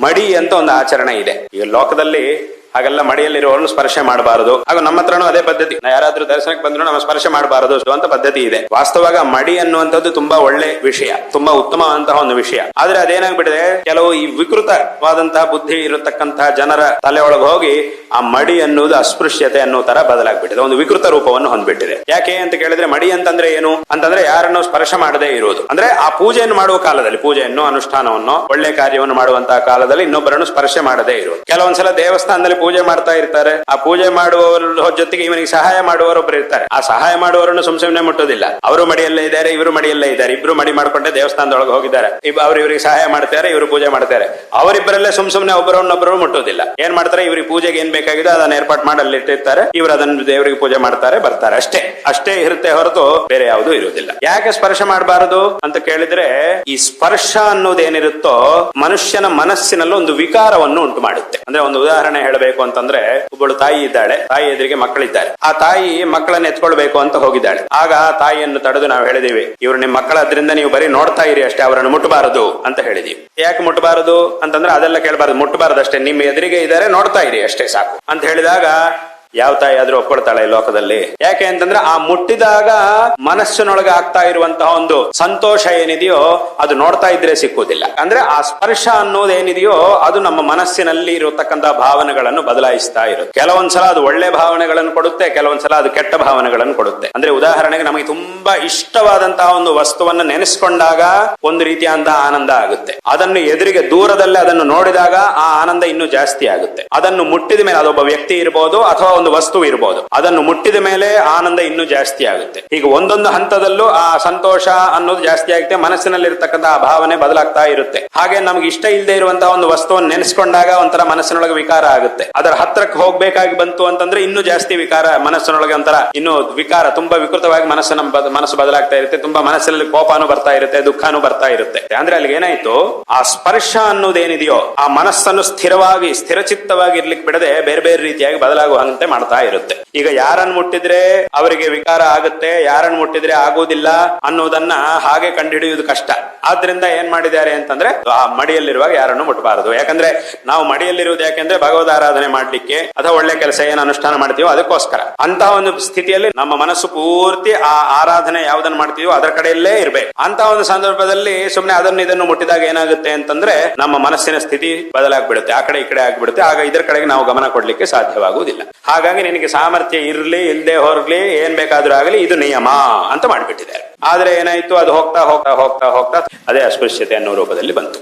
ಮಡಿ ಅಂತ ಒಂದು ಆಚರಣೆ ಇದೆ. ಈಗ ಲೋಕದಲ್ಲಿ ಹಾಗೆಲ್ಲ ಮಡಿಯಲ್ಲಿರುವವರನ್ನು ಸ್ಪರ್ಶ ಮಾಡಬಾರದು. ಹಾಗೂ ನಮ್ಮ ಹತ್ರನೂ ಅದೇ ಪದ್ಧತಿ, ಯಾರಾದ್ರೂ ದರ್ಶನಕ್ಕೆ ಬಂದ್ರು ನಮ್ಮ ಸ್ಪರ್ಶ ಮಾಡಬಾರದು ಅಂತ ಪದ್ಧತಿ ಇದೆ. ವಾಸ್ತವಾಗ ಮಡಿ ಅನ್ನುವಂಥದ್ದು ತುಂಬಾ ಒಳ್ಳೆ ವಿಷಯ, ತುಂಬಾ ಉತ್ತಮವಾದಂತಹ ಒಂದು ವಿಷಯ. ಆದ್ರೆ ಅದೇನಾಗ್ಬಿಟ್ಟಿದೆ, ಕೆಲವು ಈ ವಿಕೃತವಾದಂತಹ ಬುದ್ಧಿ ಇರತಕ್ಕಂತಹ ಜನರ ತಲೆ ಒಳಗೆ ಹೋಗಿ ಆ ಮಡಿ ಅನ್ನುವುದು ಅಸ್ಪೃಶ್ಯತೆ ಅನ್ನೋ ತರ ಬದಲಾಗ್ಬಿಟ್ಟಿದೆ, ಒಂದು ವಿಕೃತ ರೂಪವನ್ನು ಹೊಂದ್ಬಿಟ್ಟಿದೆ. ಯಾಕೆ ಅಂತ ಕೇಳಿದ್ರೆ, ಮಡಿ ಅಂತಂದ್ರೆ ಏನು ಅಂತಂದ್ರೆ ಯಾರನ್ನು ಸ್ಪರ್ಶ ಮಾಡದೇ ಇರುವುದು. ಅಂದ್ರೆ ಆ ಪೂಜೆಯನ್ನು ಮಾಡುವ ಕಾಲದಲ್ಲಿ, ಪೂಜೆಯನ್ನು ಅನುಷ್ಠಾನವನ್ನು ಒಳ್ಳೆ ಕಾರ್ಯವನ್ನು ಮಾಡುವಂತಹ ಕಾಲದಲ್ಲಿ ಇನ್ನೊಬ್ಬರನ್ನು ಸ್ಪರ್ಶ ಮಾಡದೇ ಇರುವುದು. ಕೆಲವೊಂದ್ಸಲ ದೇವಸ್ಥಾನದಲ್ಲಿ ಪೂಜೆ ಮಾಡ್ತಾ ಇರ್ತಾರೆ, ಆ ಪೂಜೆ ಮಾಡುವವರ ಜೊತೆಗೆ ಇವನಿಗೆ ಸಹಾಯ ಮಾಡುವವರೊಬ್ಬರು ಇರ್ತಾರೆ. ಆ ಸಹಾಯ ಮಾಡುವವರನ್ನು ಸುಮ್ನೆ ಮುಟ್ಟೋದಿಲ್ಲ. ಅವರು ಮಡಿಯಲ್ಲೇ ಇದ್ದಾರೆ, ಇವರು ಮಡಿಯಲ್ಲೇ ಇದ್ದಾರೆ, ಇಬ್ರು ಮಡಿ ಮಾಡ್ಕೊಂಡೆ ದೇವಸ್ಥಾನದೊಳಗೆ ಹೋಗಿದ್ದಾರೆ. ಅವ್ರು ಇವರಿಗೆ ಸಹಾಯ ಮಾಡ್ತಾರೆ, ಇವರು ಪೂಜೆ ಮಾಡ್ತಾರೆ. ಅವರಿಬ್ಬರಲ್ಲೇ ಸುಮ್ನೆ ಒಬ್ಬರನ್ನೊಬ್ಬರು ಮುಟ್ಟೋದಿಲ್ಲ. ಏನ್ ಮಾಡ್ತಾರೆ, ಇವ್ರಿಗೆ ಪೂಜೆಗೆ ಏನ್ ಬೇಕಾಗಿದೆ ಅದನ್ನ ಏರ್ಪಾಟ್ ಮಾಡಿ ಅಲ್ಲಿ ಇಟ್ಟಿರ್ತಾರೆ, ಇವರು ಅದನ್ನು ದೇವರಿಗೆ ಪೂಜೆ ಮಾಡ್ತಾರೆ, ಬರ್ತಾರೆ. ಅಷ್ಟೇ ಇರುತ್ತೆ ಹೊರತು ಬೇರೆ ಯಾವುದೂ ಇರುವುದಿಲ್ಲ. ಯಾಕೆ ಸ್ಪರ್ಶ ಮಾಡಬಾರದು ಅಂತ ಕೇಳಿದ್ರೆ, ಈ ಸ್ಪರ್ಶ ಅನ್ನೋದೇನಿರುತ್ತೋ ಮನುಷ್ಯನ ಮನಸ್ಸಿನಲ್ಲೂ ಒಂದು ವಿಕಾರವನ್ನು ಉಂಟು ಮಾಡುತ್ತೆ. ಅಂದ್ರೆ ಒಂದು ಉದಾಹರಣೆ ಹೇಳಬೇಕು ಅಂತಂದ್ರೆ, ಒಬ್ಬಳು ತಾಯಿ ಇದ್ದಾಳೆ, ತಾಯಿ ಎದುರಿಗೆ ಮಕ್ಕಳಿದ್ದಾರೆ. ಆ ತಾಯಿ ಮಕ್ಕಳನ್ನ ಎತ್ಕೊಳ್ಬೇಕು ಅಂತ ಹೋಗಿದ್ದಾಳೆ. ಆಗ ತಾಯಿಯನ್ನು ತಡೆದು ನಾವು ಹೇಳಿದೀವಿ, ಇವ್ರು ನಿಮ್ ಮಕ್ಕಳದ್ರಿಂದ ನೀವು ಬರೀ ನೋಡ್ತಾ ಇರಿ ಅಷ್ಟೇ, ಅವರನ್ನು ಮುಟ್ಟಬಾರದು ಅಂತ ಹೇಳಿದೀವಿ. ಯಾಕೆ ಮುಟ್ಟಬಾರದು ಅಂತಂದ್ರೆ ಅದೆಲ್ಲ ಕೇಳಬಾರದು, ಮುಟ್ಟಬಾರದು ಅಷ್ಟೇ, ನಿಮ್ಮ ಎದುರಿಗೆ ಇದ್ದಾರೆ ನೋಡ್ತಾ ಇರಿ ಅಷ್ಟೇ ಸಾಕು ಅಂತ ಹೇಳಿದಾಗ ಯಾವ ತಾಯಿ ಆದ್ರೂ ಒಪ್ಕೊಳ್ತಾಳೆ ಈ ಲೋಕದಲ್ಲಿ? ಯಾಕೆ ಅಂತಂದ್ರೆ ಆ ಮುಟ್ಟಿದಾಗ ಮನಸ್ಸಿನೊಳಗೆ ಆಗ್ತಾ ಇರುವಂತಹ ಒಂದು ಸಂತೋಷ ಏನಿದೆಯೋ ಅದು ನೋಡ್ತಾ ಇದ್ರೆ ಸಿಕ್ಕುವುದಿಲ್ಲ. ಅಂದ್ರೆ ಆ ಸ್ಪರ್ಶ ಅನ್ನೋದೇನಿದೆಯೋ ಅದು ನಮ್ಮ ಮನಸ್ಸಿನಲ್ಲಿ ಇರತಕ್ಕಂತಹ ಭಾವನೆಗಳನ್ನು ಬದಲಾಯಿಸ್ತಾ ಇರುತ್ತೆ. ಕೆಲವೊಂದ್ಸಲ ಅದು ಒಳ್ಳೆ ಭಾವನೆಗಳನ್ನು ಕೊಡುತ್ತೆ, ಕೆಲವೊಂದ್ಸಲ ಅದು ಕೆಟ್ಟ ಭಾವನೆಗಳನ್ನು ಕೊಡುತ್ತೆ. ಅಂದ್ರೆ ಉದಾಹರಣೆಗೆ ನಮಗೆ ತುಂಬಾ ಇಷ್ಟವಾದಂತಹ ಒಂದು ವಸ್ತುವನ್ನು ನೆನೆಸ್ಕೊಂಡಾಗ ಒಂದು ರೀತಿಯಾದಂತಹ ಆನಂದ ಆಗುತ್ತೆ. ಅದನ್ನು ಎದುರಿಗೆ ದೂರದಲ್ಲೇ ಅದನ್ನು ನೋಡಿದಾಗ ಆ ಆನಂದ ಇನ್ನೂ ಜಾಸ್ತಿ ಆಗುತ್ತೆ. ಅದನ್ನು ಮುಟ್ಟಿದ ಮೇಲೆ, ಅದೊಬ್ಬ ವ್ಯಕ್ತಿ ಇರಬಹುದು ಅಥವಾ ಒಂದು ವಸ್ತು ಇರಬಹುದು, ಅದನ್ನು ಮುಟ್ಟಿದ ಮೇಲೆ ಆನಂದ ಇನ್ನೂ ಜಾಸ್ತಿ ಆಗುತ್ತೆ. ಈಗ ಒಂದೊಂದು ಹಂತದಲ್ಲೂ ಆ ಸಂತೋಷ ಅನ್ನೋದು ಜಾಸ್ತಿ ಆಗುತ್ತೆ, ಮನಸ್ಸಿನಲ್ಲಿರ್ತಕ್ಕಂಥ ಆ ಭಾವನೆ ಬದಲಾಗ್ತಾ ಇರುತ್ತೆ. ಹಾಗೆ ನಮ್ಗೆ ಇಷ್ಟ ಇಲ್ಲದೆ ಇರುವಂತಹ ಒಂದು ವಸ್ತುವನ್ನು ನೆನೆಸ್ಕೊಂಡಾಗ ಒಂಥರ ಮನಸ್ಸಿನೊಳಗೆ ವಿಕಾರ ಆಗುತ್ತೆ. ಅದರ ಹತ್ರಕ್ಕೆ ಹೋಗ್ಬೇಕಾಗಿ ಬಂತು ಅಂತಂದ್ರೆ ಇನ್ನೂ ಜಾಸ್ತಿ ವಿಕಾರ, ಮನಸ್ಸಿನೊಳಗೆ ಒಂಥರ ಇನ್ನೂ ವಿಕಾರ, ತುಂಬಾ ವಿಕೃತವಾಗಿ ಮನಸ್ಸು ಬದಲಾಗ್ತಾ ಇರುತ್ತೆ. ತುಂಬಾ ಮನಸ್ಸಿನಲ್ಲಿ ಕೋಪನೂ ಬರ್ತಾ ಇರುತ್ತೆ, ದುಃಖನೂ ಬರ್ತಾ ಇರುತ್ತೆ. ಅಂದ್ರೆ ಅಲ್ಲಿಗೆ ಏನಾಯ್ತು, ಆ ಸ್ಪರ್ಶ ಅನ್ನೋದೇನಿದೆಯೋ ಆ ಮನಸ್ಸನ್ನು ಸ್ಥಿರಚಿತ್ತವಾಗಿ ಇರ್ಲಿಕ್ಕೆ ಬಿಡದೆ ಬೇರೆ ಬೇರೆ ರೀತಿಯಾಗಿ ಬದಲಾಗುವಂತೆ ಮಾಡ್ತಾ ಇರುತ್ತೆ. ಈಗ ಯಾರನ್ನು ಮುಟ್ಟಿದ್ರೆ ಅವರಿಗೆ ವಿಕಾರ ಆಗುತ್ತೆ, ಯಾರನ್ನು ಮುಟ್ಟಿದ್ರೆ ಆಗುವುದಿಲ್ಲ ಅನ್ನೋದನ್ನ ಹಾಗೆ ಕಂಡುಹಿಡಿಯುವುದು ಕಷ್ಟ. ಆದ್ರಿಂದ ಏನ್ ಮಾಡಿದ್ದಾರೆ ಅಂತಂದ್ರೆ, ಆ ಮಡಿಯಲ್ಲಿರುವಾಗ ಯಾರನ್ನು ಮುಟ್ಟಬಾರದು. ಯಾಕಂದ್ರೆ ನಾವು ಮಡಿಯಲ್ಲಿರುವುದು ಯಾಕೆಂದ್ರೆ ಭಗವದ್ ಆರಾಧನೆ ಮಾಡ್ಲಿಕ್ಕೆ ಅಥವಾ ಒಳ್ಳೆ ಕೆಲಸ ಏನು ಅನುಷ್ಠಾನ ಮಾಡ್ತೀವೋ ಅದಕ್ಕೋಸ್ಕರ. ಅಂತ ಒಂದು ಸ್ಥಿತಿಯಲ್ಲಿ ನಮ್ಮ ಮನಸ್ಸು ಪೂರ್ತಿ ಆ ಆರಾಧನೆ ಯಾವ್ದನ್ನು ಮಾಡ್ತೀವೋ ಅದರ ಕಡೆಯಲ್ಲೇ ಇರ್ಬೇಕು. ಅಂತ ಒಂದು ಸಂದರ್ಭದಲ್ಲಿ ಸುಮ್ನೆ ಅದನ್ನು ಇದನ್ನು ಮುಟ್ಟಿದಾಗ ಏನಾಗುತ್ತೆ ಅಂತಂದ್ರೆ ನಮ್ಮ ಮನಸ್ಸಿನ ಸ್ಥಿತಿ ಬದಲಾಗ್ಬಿಡುತ್ತೆ, ಆ ಕಡೆ ಈ ಕಡೆ ಆಗ್ಬಿಡುತ್ತೆ. ಆಗ ಇದರ ಕಡೆಗೆ ನಾವು ಗಮನ ಕೊಡ್ಲಿಕ್ಕೆ ಸಾಧ್ಯವಾಗುವುದಿಲ್ಲ. ಹಾಗಾಗಿ ನಿನಗೆ ಸಾಮರ್ಥ್ಯ ಇರ್ಲಿ ಇಲ್ಲದೆ ಹೋಗ್ಲಿ, ಏನ್ ಬೇಕಾದ್ರೂ ಆಗಲಿ, ಇದು ನಿಯಮ ಅಂತ ಮಾಡ್ಬಿಟ್ಟಿದ್ದಾರೆ. ಆದ್ರೆ ಏನಾಯ್ತು, ಅದು ಹೋಗ್ತಾ ಹೋಗ್ತಾ ಹೋಗ್ತಾ ಹೋಗ್ತಾ ಅದೇ ಅಸ್ಪೃಶ್ಯತೆ ಅನ್ನೋ ರೂಪದಲ್ಲಿ ಬಂತು.